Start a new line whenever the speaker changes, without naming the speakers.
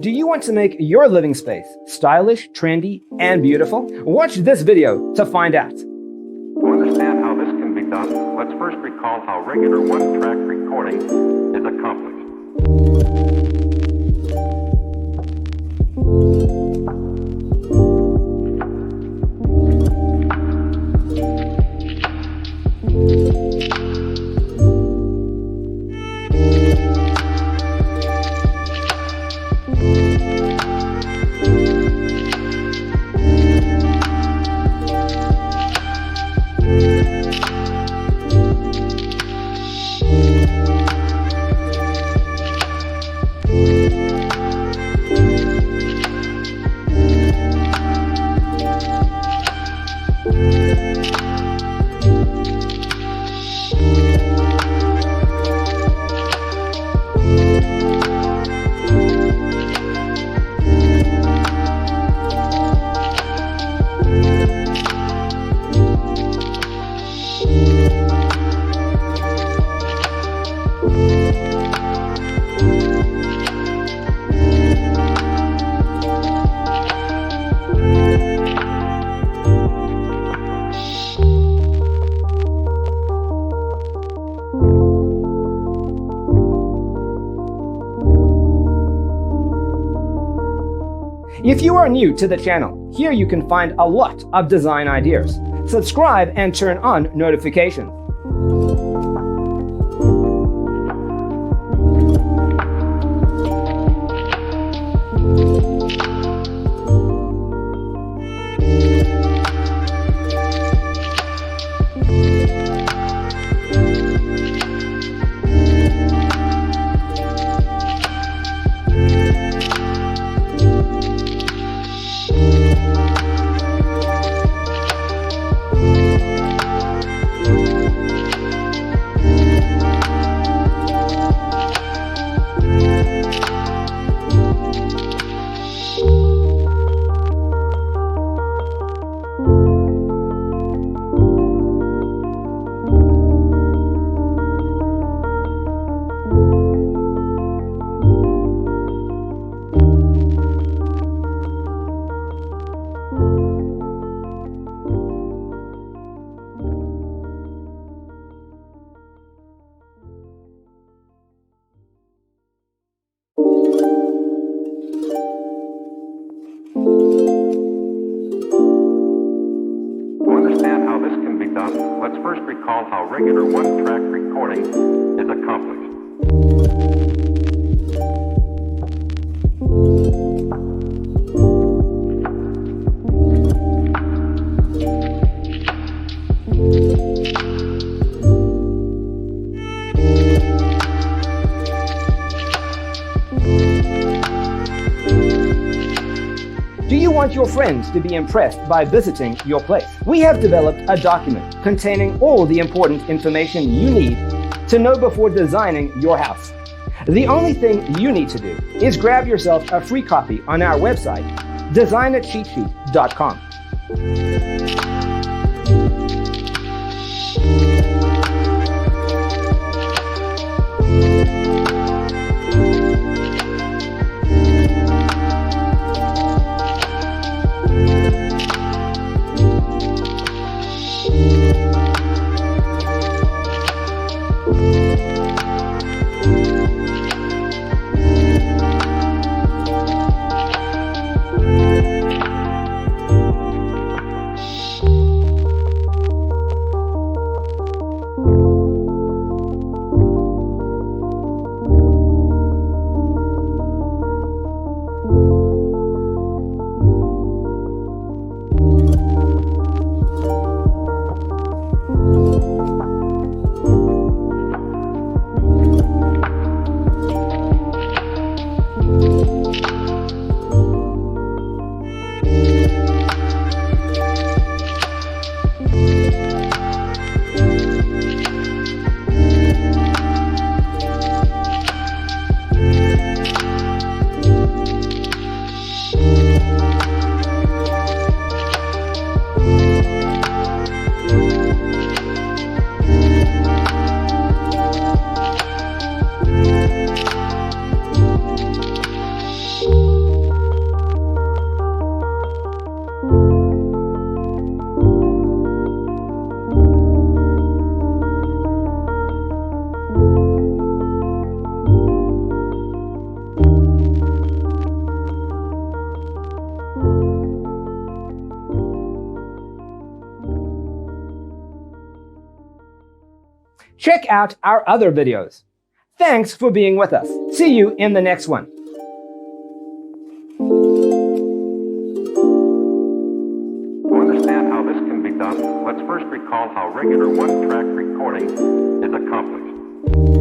Do you want to make your living space stylish, trendy, and beautiful? Watch this video to find out.
To understand how this can be done, let's first recall how regular one-track recording is accomplished.
If you are new to the channel, here you can find a lot of design ideas. Subscribe and turn on notifications.
Let's first recall how regular one-track recording is accomplished.
Do you want your friends to be impressed by visiting your place? We have developed a document containing all the important information you need to know before designing your house. The only thing you need to do is grab yourself a free copy on our website, designitcheatsheet.com. Check out our other videos. Thanks for being with us. See you in the next one.
To understand how this can be done, let's first recall how regular one-track recording is accomplished.